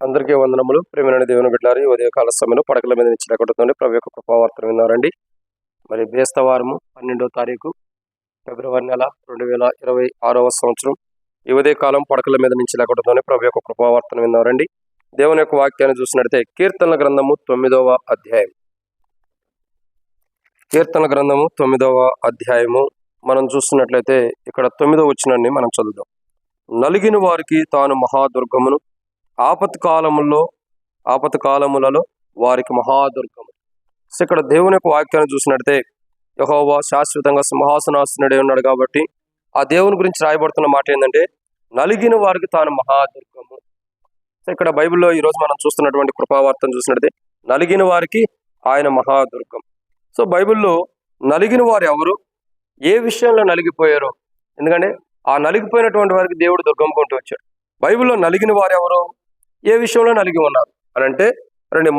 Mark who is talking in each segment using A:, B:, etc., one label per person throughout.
A: అందరికీ వందనములు. ప్రేమైన దేవుని బిడ్డలారా, ఈ ఉదయకాల సమయంలో పడకల మీద నుంచి లేకుంటుంది ప్రభు యొక్క కృపావార్తను విన్నారండి. మరి బేస్తవారము 12వ తారీఖు ఫిబ్రవరి నెల 2026వ సంవత్సరం ఈ ఉదయకాలం పడకల మీద నుంచి లేకుంటుంది ప్రభు యొక్క కృపావార్తను విన్నారండి. దేవుని యొక్క వాక్యాన్ని చూసినట్లయితే కీర్తనల గ్రంథము 9వ అధ్యాయం. కీర్తన గ్రంథము 9వ అధ్యాయము మనం చూస్తున్నట్లయితే ఇక్కడ 9వ వచనాన్ని మనం చదువుదాం. నలిగిన వారికి తాను మహాదుర్గమును, ఆపత్కాలములలో వారికి మహాదుర్గము. సో ఇక్కడ దేవుని యొక్క వాక్యాన్ని చూసినట్లయితే యెహోవా శాశ్వతంగా సింహాసనాసనుడై ఉన్నాడు కాబట్టి ఆ దేవుని గురించి రాయబడుతున్న మాట ఏంటంటే నలిగిన వారికి తాను మహాదుర్గము. సో ఇక్కడ బైబిల్లో ఈరోజు మనం చూస్తున్నటువంటి కృపావార్తను చూసినట్లయితే నలిగిన వారికి ఆయన మహాదుర్గం. సో బైబిల్లో నలిగిన వారు ఎవరు, ఏ విషయంలో నలిగిపోయారో, ఎందుకంటే ఆ నలిగిపోయినటువంటి వారికి దేవుడు దుర్గం కొంటూ వచ్చాడు. బైబిల్లో నలిగిన వారు ఎవరు, ఏ విషయంలో నలిగి ఉన్నారు అని అంటే రండి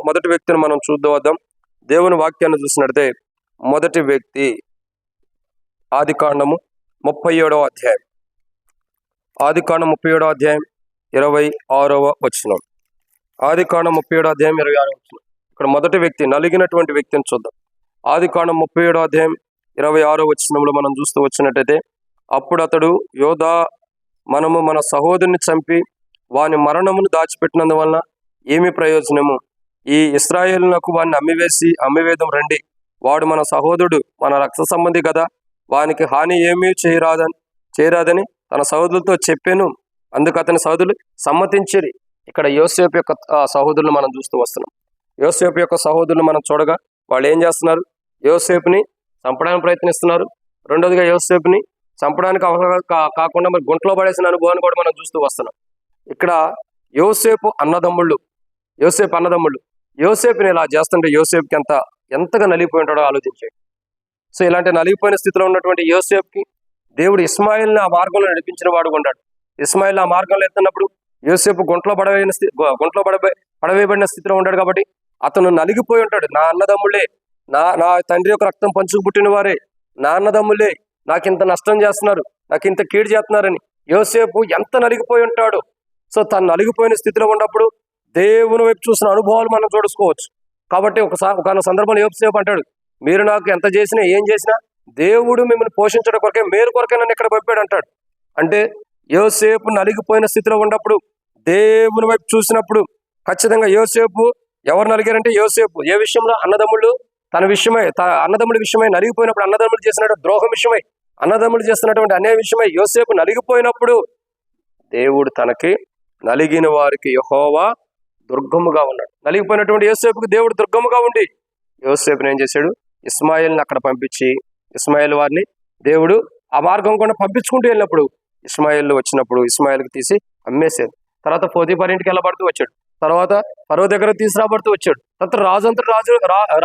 A: మొదటి వ్యక్తిని మనం చూద్దాం. దేవుని వాక్యాన్ని చూసినట్లయితే మొదటి వ్యక్తి ఆదికాండము 37వ అధ్యాయం. ఆదికాండం 37వ అధ్యాయం 26వ వచనం. ఆదికాండం 37వ అధ్యాయం 26వ వచనం. ఇక్కడ మొదటి వ్యక్తి నలిగినటువంటి వ్యక్తిని చూద్దాం. ఆదికాండం 37వ అధ్యాయం 26వ వచనంలో మనం చూస్తూ వచ్చినట్టయితే అప్పుడు అతడు యోధా, మనము మన సహోదరుని చంపి వాని మరణమును దాచిపెట్టినందువలన ఏమి ప్రయోజనము? ఈ ఇశ్రాయేలునకు వాడిని అమ్మివేదం రండి. వాడు మన సహోదరుడు, మన రక్త సంబంధి కదా, వానికి హాని ఏమీ చేయరాదని తన సహోదరులతో చెప్పాను. అందుకు అతని సహోదరులు సమ్మతించిరి. ఇక్కడ యోసేపు యొక్క సహోదరులు మనం చూస్తూ వస్తున్నాం. యోసేపు యొక్క సహోదరులు మనం చూడగా వాళ్ళు ఏం చేస్తున్నారు? యోసేపుని చంపడానికి ప్రయత్నిస్తున్నారు. రెండోదిగా యోసేపుని చంపడానికి కాకుండా మరి గుంటలో పడేసిన అనుభవాన్ని కూడా మనం చూస్తూ వస్తున్నాం. ఇక్కడ యోసేపు అన్నదమ్ముళ్ళు యోసేపుని ఇలా చేస్తుంటే యోసేపుకి ఎంతగా నలిగిపోయి ఉంటాడో ఆలోచించాడు. సో ఇలాంటి నలిగిపోయిన స్థితిలో ఉన్నటువంటి యోసేపుకి దేవుడు ఇస్మాయిల్ని ఆ మార్గంలో నడిపించిన వాడు ఉన్నాడు. ఇస్మాయిల్ ఆ మార్గంలో ఎత్తున్నప్పుడు యోసేపు గుంటలో పడవేయబడిన స్థితిలో ఉన్నాడు కాబట్టి అతను నలిగిపోయి ఉంటాడు. నా అన్నదమ్ముళ్ళే, నా తండ్రి యొక్క రక్తం పంచుకు పుట్టిన వారే, నా అన్నదమ్ముళ్ళే నాకు ఇంత నష్టం చేస్తున్నారు, నాకు ఇంత కీడు చేస్తున్నారని యోసేపు ఎంత నలిగిపోయి ఉంటాడు. సో తను నలిగిపోయిన స్థితిలో ఉన్నప్పుడు దేవుని వైపు చూసిన అనుభవాలు మనం చూసుకోవచ్చు. కాబట్టి ఒక సందర్భంలో యోసేపు అంటాడు, మీరు నాకు ఎంత చేసినా ఏం చేసినా దేవుడు మిమ్మల్ని పోషించడం కొరకే, మేలు కొరకే నన్ను ఇక్కడ పంపాడు అంటాడు. అంటే యోసేపు నలిగిపోయిన స్థితిలో ఉన్నప్పుడు దేవుని వైపు చూసినప్పుడు ఖచ్చితంగా యోసేపు ఎవరు నలిగారంటే యోసేపు ఏ విషయంలో? అన్నదమ్ముళ్ళు అన్నదమ్ముడి విషయమై నలిగిపోయినప్పుడు, అన్నదమ్ములు చేసినటువంటి ద్రోహం విషయమై, అన్నదమ్ములు చేస్తున్నటువంటి అన్యాయ విషయమై యోసేపు నలిగిపోయినప్పుడు దేవుడు తనకి నలిగిన వారికి యెహోవా దుర్గముగా ఉన్నాడు. నలిగిపోయినటువంటి యోసేపుకి దేవుడు దుర్గముగా ఉండి యోసేపుని ఏం చేశాడు? ఇస్మాయిల్ని అక్కడ పంపించి ఇస్మాయిల్ వారిని దేవుడు ఆ మార్గం కూడా పంపించుకుంటూ వెళ్ళినప్పుడు ఇస్మాయిల్ వచ్చినప్పుడు ఇస్మాయిల్కి తీసి అమ్మేశాడు. తర్వాత పోతీఫర్ ఇంటికి వెళ్ళబడుతూ వచ్చాడు. తర్వాత ఫరో దగ్గర తీసుకురాబడుతూ వచ్చాడు. తర్వాత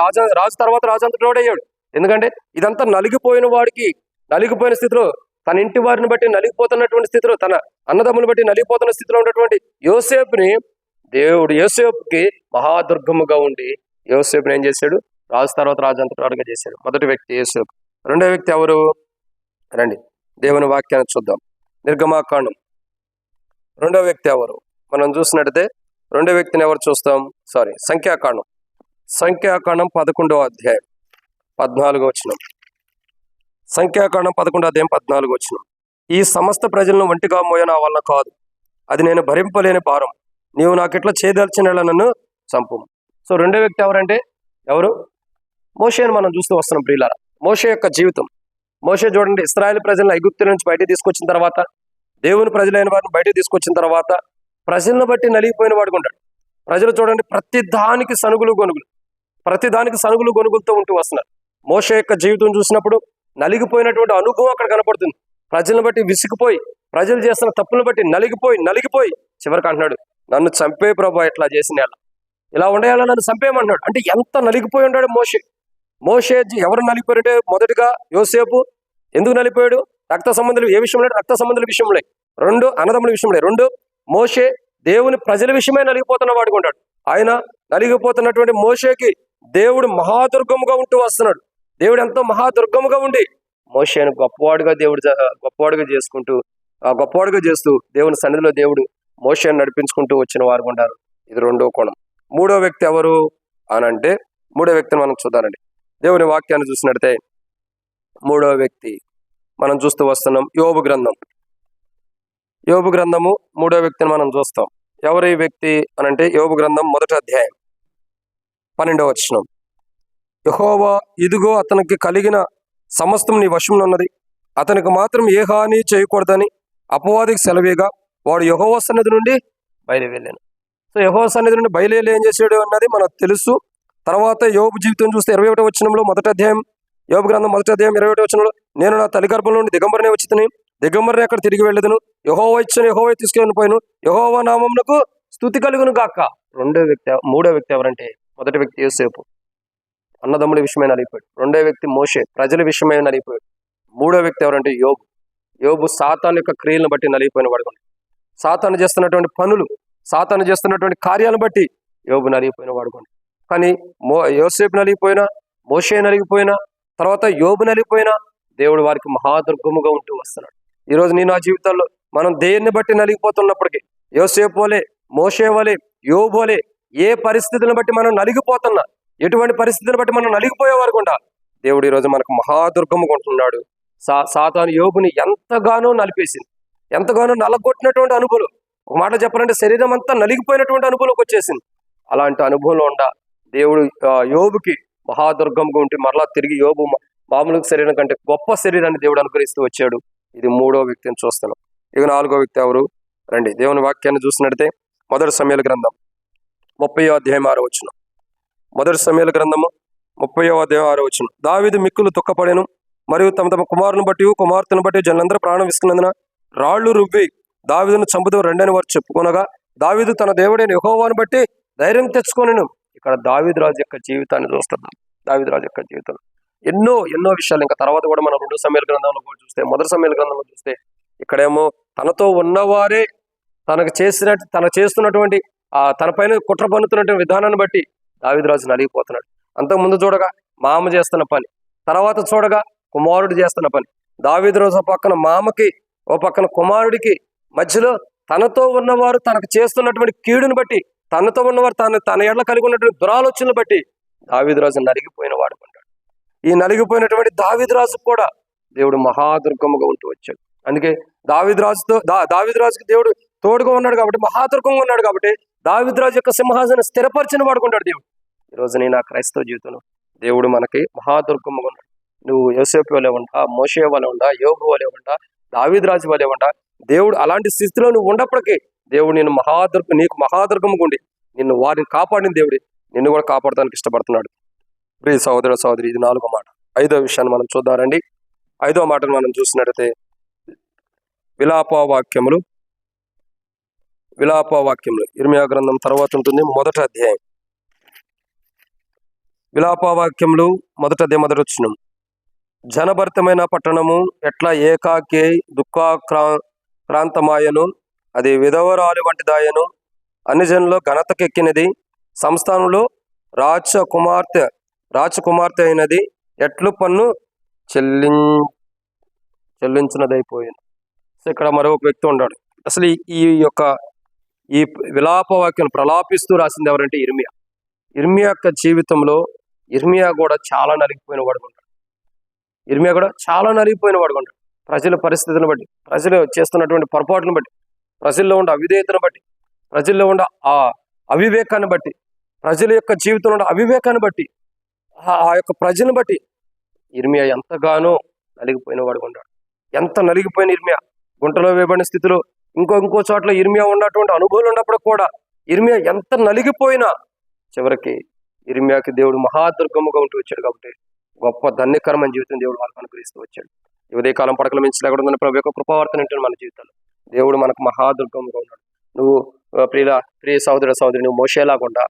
A: రాజు తర్వాత రాజంతటోడయ్యాడు. ఎందుకంటే ఇదంతా నలిగిపోయిన వాడికి, నలిగిపోయిన స్థితిలో తన ఇంటి వారిని బట్టి నలిగిపోతున్నటువంటి స్థితిలో, తన అన్నదమ్ములు బట్టి నలిగిపోతున్న స్థితిలో ఉన్నటువంటి యోసేపుని దేవుడు యోసేపుకి మహాదుర్గముగా ఉండి యోసేపుని ఏం చేశాడు? రాజు తర్వాత రాజంతటోడుగా చేశాడు. మొదటి వ్యక్తి యోసేపు. రెండో వ్యక్తి ఎవరు? రండి దేవుని వాక్యాన్ని చూద్దాం. నిర్గమాకాండం. రెండో వ్యక్తి ఎవరు మనం చూసినట్టయితే రెండో వ్యక్తిని ఎవరు చూస్తాం? సంఖ్యాకాండం 11వ అధ్యాయం 14వ వచనం. సంఖ్యాకాండం 11వ అధ్యాయం 14వ వచనం. ఈ సమస్త ప్రజలను ఒంటిగా మోయ నా వలన కాదు, అది నేను భరింపలేని భారం. నీవు నాకు ఇట్లా చేయదలిచిన నన్ను చంపు. సో రెండో వ్యక్తి ఎవరంటే ఎవరు? మోషేని మనం చూస్తూ వస్తున్నాం ప్రియులారా. మోషే యొక్క జీవితం. మోషే చూడండి, ఇశ్రాయేల్ ప్రజలను ఐగుప్తు నుంచి బయటకు తీసుకొచ్చిన తర్వాత, దేవుని ప్రజలైన వారిని బయటకు తీసుకొచ్చిన తర్వాత ప్రజలను బట్టి నలిగిపోయిన వాడుగా ఉంటాడు. ప్రజలు చూడండి ప్రతిదానికి సనుగులు గొనుగులతో ఉంటూ వస్తున్నారు. మోషే యొక్క జీవితం చూసినప్పుడు నలిగిపోయినటువంటి అనుభవం అక్కడ కనపడుతుంది. ప్రజలను బట్టి విసిగిపోయి, ప్రజలు చేస్తున్న తప్పులను బట్టి నలిగిపోయి చివరికి అంటున్నాడు, నన్ను చంపే ప్రభా, ఎట్లా చేసిన ఇలా ఉండేలా నన్ను చంపేయమంటున్నాడు. అంటే ఎంత నలిగిపోయి ఉన్నాడు మోషే. ఎవరు నలిగిపోయాడంటే మొదటిగా యోసేపు. ఎందుకు నలిగిపోయాడు? రక్త సంబంధాలు ఏ విషయంలో? రక్త సంబంధాల విషయంలో. రెండు అన్నదమ్ముల విషయంలో. రెండు మోషే దేవుని ప్రజల విషయమే నలిగిపోతున్న వాడుగా ఉంటాడు. ఆయన నలిగిపోతున్నటువంటి మోషేకి దేవుడు మహాదుర్గముగా ఉంటూ వస్తున్నాడు. దేవుడు ఎంతో మహాదుర్గముగా ఉండి మోషేను గొప్పవాడుగా చేస్తూ దేవుని సన్నిధిలో దేవుడు మోషేను నడిపించుకుంటూ వచ్చిన వారు ఉన్నారు. ఇది రెండో కోణం. మూడో వ్యక్తి ఎవరు అనంటే, మూడో వ్యక్తిని మనం చూద్దామండి. దేవుని వాక్యాన్ని చూసినట్లయితే మూడో వ్యక్తి మనం చూస్తూ వస్తున్నాం. యోబు గ్రంథము మూడో వ్యక్తిని మనం చూస్తాం. ఎవరు ఈ వ్యక్తి అనంటే, యోబు గ్రంథం 1వ అధ్యాయం 12వ వచనం. యెహోవా ఇదిగో అతనికి కలిగిన సమస్తం నీ వశంలో ఉన్నది, అతనికి మాత్రం ఏ హాని చేయకూడదని అపవాదికి సెలవేగా వాడు యెహోవా సన్నిధి నుండి బయలువెళ్ళాను. సో యెహోవా సన్నిధి నుండి బయలువెళ్ళి ఏం చేశాడు అన్నది మనకు తెలుసు. తర్వాత యోబు జీవితం చూస్తే 21వ వచనంలో 1వ అధ్యాయం, యోబు గ్రంథం 1వ అధ్యాయం 21వ వచనంలో, నేను నా తల్లి గర్భం నుండి దిగంబరనే వచ్చితిని, దిగంబరనే అక్కడ తిరిగి వెళ్ళదును, యెహోవా ఇచ్చిన యెహోవా తీసుకెళ్ళి పోయిను, యెహోవా నామమునకు స్తుతి కలుగును గాక. మూడో వ్యక్తి ఎవరంటే, మొదటి వ్యక్తి యోసేపు, అన్నదమ్ముల విషయమై నలిగిపోయాడు. రెండో వ్యక్తి మోషే, ప్రజల విషయమై నలిగిపోయాడు. మూడో వ్యక్తి ఎవరంటే యోబు సాతాను యొక్క క్రియలను బట్టి నలిగిపోయిన వాడు. సాతాను చేస్తున్నటువంటి పనులు, సాతాను చేస్తున్నటువంటి కార్యాలను బట్టి యోబు నలిగిపోయిన వాడు. కానీ యోసేపు నలిగిపోయినా, మోషే నలిగిపోయినా, తర్వాత యోబు నలిగిపోయినా దేవుడు వారికి మహాదుర్గముగా ఉంటూ వస్తున్నాడు. ఈరోజు నేను ఆ జీవితాల్లో మనం దేన్ని బట్టి నలిగిపోతున్నప్పటికీ, యోసేపు వలె, మోషే వలె, యోబు వలె ఏ పరిస్థితులను బట్టి మనం నలిగిపోతున్నా, ఎటువంటి పరిస్థితులను బట్టి మనం నలిగిపోయేవారు కూడా దేవుడు ఈరోజు మనకు మహాదుర్గముగా ఉంటున్నాడు. సాతాను యోబుని ఎంతగానో నలిపేసింది, ఎంతగానో నలగొట్టినటువంటి అనుభవం. ఒక మాట చెప్పాలంటే శరీరం అంతా నలిగిపోయినటువంటి అనుభవంలోకి వచ్చేసింది. అలాంటి అనుభవంలో ఉండ దేవుడు యోబుకి మహాదుర్గంగా ఉంటే మరలా తిరిగి యోబు మామూలు శరీరం కంటే గొప్ప శరీరాన్ని దేవుడు అనుగ్రహిస్తూ వచ్చాడు. ఇది మూడో వ్యక్తిని చూస్తున్నాం. ఇక నాలుగో వ్యక్తి ఎవరు రండి. దేవుని వాక్యాన్ని చూసినట్లయితే 1 సమూయేలు గ్రంథం 30వ అధ్యాయం 6వ వచనం. 1 సమూయేలు గ్రంథము 30వ అధ్యాయం 6వ వచనం. దావీదు మిక్కులు దుఃఖపడెను, మరియు తమ తమ కుమారుని బట్టి కుమార్తెను బట్టి జనులందరూ ప్రాణం విసుకున్నందున రాళ్లు రువ్వి దావీదును చంపుదాం రెండని వారు చెప్పుకొనగా, దావీదు తన దేవుడైన యెహోవాను బట్టి ధైర్యం తెచ్చుకొనెను. ఇక్కడ దావీదు రాజు యొక్క జీవితాన్ని చూస్తున్నాం. దావీదు రాజు యొక్క జీవితం ఎన్నో విషయాలు. ఇంకా తర్వాత కూడా మనం 2 సమూయేలు గ్రంథంలో కూడా చూస్తే, 1 సమూయేలు గ్రంథంలో చూస్తే, ఇక్కడేమో తనతో ఉన్నవారే తన చేస్తున్నటువంటి తన పైన కుట్ర పన్నుతున్నటువంటి విధానాన్ని బట్టి దావీదు రాజు నలిగిపోతున్నాడు. అంతకుముందు చూడగా మామ చేస్తున్న పని, తర్వాత చూడగా కుమారుడు చేస్తున్న పని. దావీదు రాజు ఓ పక్కన మామకి, ఓ పక్కన కుమారుడికి మధ్యలో తనతో ఉన్నవారు తనకు చేస్తున్నటువంటి కీడుని బట్టి, తనతో ఉన్నవారు తన ఎడల కలిగి ఉన్నటువంటి దురాలోచనలు బట్టి దావీదు రాజు నలిగిపోయిన వాడుకుంటాడు. ఈ నలిగిపోయినటువంటి దావీదు రాజు కూడా దేవుడు మహాదుర్గముగా ఉంటూ వచ్చాడు. అందుకే దావీదు రాజుకి దేవుడు తోడుగా ఉన్నాడు కాబట్టి, మహాదుర్గంగా ఉన్నాడు కాబట్టి దావీదు రాజు యొక్క సింహాసనం స్థిరపరిచిన వాడుకుంటాడు దేవుడు. ఈరోజు నేను నా క్రైస్తవ జీవితంలో దేవుడు మనకి మహాదుర్గముగా ఉన్నాడు. నువ్వు యోసేపు వలె ఉంటా, మోషే వలె ఉంటా, యోబు వలె ఉంటా, దావీదు రాజు వలె ఉంటా. దేవుడు అలాంటి స్థితిలో నువ్వు ఉన్నప్పటికీ దేవుడు నీకు మహాదుర్గముగా ఉండి నిన్ను వారిని కాపాడిన దేవుడి నిన్ను కూడా కాపాడటానికి ఇష్టపడుతున్నాడు. ప్రియ సహోదర సహోదరి, ఇది 4వ మాట. 5వ విషయాన్ని మనం చూద్దామండి. 5వ మాటను మనం చూసినట్లయితే విలాపవాక్యములు ఇర్మియా గ్రంథం తర్వాత ఉంటుంది. 1వ అధ్యాయం విలాపవాక్యములు 1వ అధ్యాయం 1వ వచనం. జనభరితమైన పట్టణము ఎట్లా ఏకాకి దుఃఖాక్రాంతమాయను, అది విధవరాలి వంటి దాయను, అన్ని జనుల్లో ఘనతకెక్కినది, సంస్థానంలో రాజకుమార్తె అయినది, ఎట్లు పన్ను చెల్లించినదైపోయింది. సో ఇక్కడ మరొక వ్యక్తి ఉన్నాడు. అసలు ఈ విలాపవాక్యం ప్రలాపిస్తూ రాసింది ఎవరంటే ఇర్మియా యొక్క జీవితంలో ఇర్మియా కూడా చాలా నలిగిపోయిన వాడు ఉంటాడు. ప్రజల పరిస్థితులను బట్టి, ప్రజలు చేస్తున్నటువంటి పొరపాటును బట్టి, ప్రజల్లో ఉండే అవిధేయతను బట్టి, ప్రజల్లో ఉండే ఆ అవివేకాన్ని బట్టి, ప్రజల యొక్క జీవితంలో ఉండే అవివేకాన్ని బట్టి, ఆ యొక్క ప్రజలను బట్టి ఇర్మియా ఎంతగానో నలిగిపోయిన వాడు ఉంటాడు. ఎంత నలిగిపోయిన ఇర్మియా, గుంటలో వేయబడిన స్థితిలో ఇంకో చోట్ల ఇర్మియా ఉన్నటువంటి అనుభవాలు ఉన్నప్పుడు కూడా ఇర్మియా ఎంత నలిగిపోయినా చివరికి ఇర్మియాకి దేవుడు మహాదుర్గముగా ఉంటూ వచ్చాడు. కాబట్టి గొప్ప ధన్యకరమైన జీవితం దేవుడు వాళ్ళకు అనుగ్రహిస్తూ వచ్చాడు. ఉదయకాలం పడకల మించి లేకుండా ప్రభు యొక్క కృపావర్తన ఏంటంటే మన జీవితంలో దేవుడు మనకు మహాదుర్గముగా ఉన్నాడు. నువ్వు ప్రియ సహోదర సహోదరి, నువ్వు మోషేలాగుండా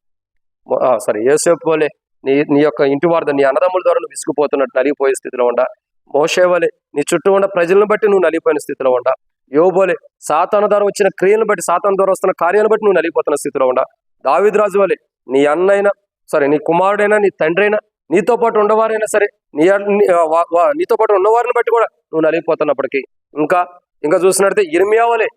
A: యోసేపు వలె నీ యొక్క ఇంటి వార్త, నీ అన్నదమ్ముల ద్వారా నువ్వు విసుకుపోతున్నట్టు నలిగిపోయే స్థితిలో ఉండా. మోషే వలె నీ చుట్టూ ఉన్న ప్రజలను బట్టి నువ్వు నలిగిపోయిన స్థితిలో ఉండా. యోబు వలె సాతాను ద్వారా వచ్చిన క్రియలను బట్టి, సాతాను ద్వారా వస్తున్న కార్యాలను బట్టి నువ్వు నలిగిపోతున్న స్థితిలో ఉండా. దావీదు రాజు వలె నీ అన్నైనా నీ కుమారుడైనా, నీ తండ్రి అయినా, నీతో పాటు ఉండవారైనా సరే, నీతో పాటు ఉన్నవారిని బట్టి కూడా నువ్వు నలిగిపోతున్నప్పటికీ ఇంకా చూసినట్లయితే ఇర్మియా వలె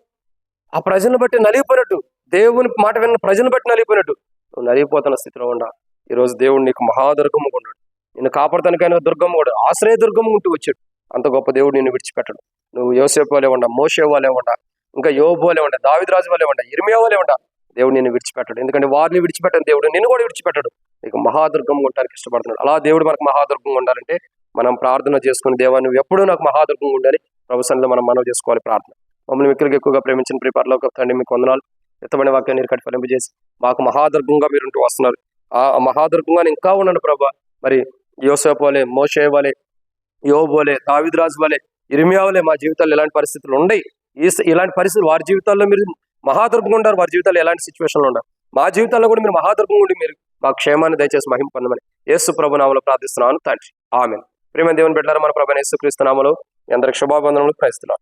A: ఆ ప్రజలను బట్టి నలిగిపోయినట్టు, దేవుని మాట విన్న ప్రజలను బట్టి నలిగిపోయినట్టు నువ్వు నలిగిపోతున్న స్థితిలో ఉండా. ఈరోజు దేవుడు నీకు మహాదుర్గముగా ఉన్నాడు. నిన్ను కాపాడతానికైనా దుర్గమ్మ కూడా ఆశ్రయ దుర్గమ్మ ఉంటూ వచ్చాడు. అంత గొప్ప దేవుడు నిన్ను విడిచిపెట్టడు. నువ్వు యోసేపు వలె ఉండా, మోషే వలె ఉండా, ఇంకా యోబు వలె ఉండా, దావీదురాజు వలె ఉండా, ఇర్మియా వలె ఉండా. దేవుడు నిన్ను విడిచిపెట్టడు. ఎందుకంటే వారిని విడిచిపెట్టని దేవుడు నిన్ను కూడా విడిచిపెట్టడు. నీకు మహాదుర్గంగా ఉండడానికి ఇష్టపడుతున్నాడు. అలా దేవుడు మనకు మహాదుర్గంగా ఉండాలంటే మనం ప్రార్థన చేసుకుని, దేవా నువ్వు ఎప్పుడూ నాకు మహాదుర్గంగా ఉండాలి ప్రభుత్వంలో మనం మనవి చేసుకోవాలి. ప్రార్థన. మమ్మల్ని మిక్కులుగా ఎక్కువగా ప్రేమించిన ప్రిపర్లోకి తండ్రి మీకు వందనాలు. ఎత్తబడిన వాక్యాన్ని మీరు కట్టి ఫలింపజేసి మాకు మహాదుర్గంగా మీరు ఉంటూ వస్తున్నారు. ఆ మహాదుర్గంగా ఇంకా ఉన్నాను ప్రభా. మరి యోసేపు వలె, మోషే వలె, యోబు వలె, దావీదురాజు వలె, ఇర్మియా వలె మా జీవితాల్లో ఎలాంటి పరిస్థితులు ఉన్నాయి. ఇలాంటి పరిస్థితులు వారి జీవితాల్లో మీరు మహాదుర్గంగా ఉంటారు. వారి జీవితాల్లో ఎలాంటి సిచ్యువేషన్లు ఉన్నారు. మా జీవితాల్లో కూడా మీరు మహాదుర్గంగా ఉండి మీరు మా క్షేమాన్ని దయచేసి మహిమ పొందమని యేసు ప్రభు నామములో ప్రార్థిస్తున్నాను తండ్రి. ఆమేన్. ప్రియమైన దేవుని బిడ్డలారా, మన ప్రభువైన యేసుక్రీస్తు నామములో మీ అందరికి శుభావందనములు. క్రైస్తవులు.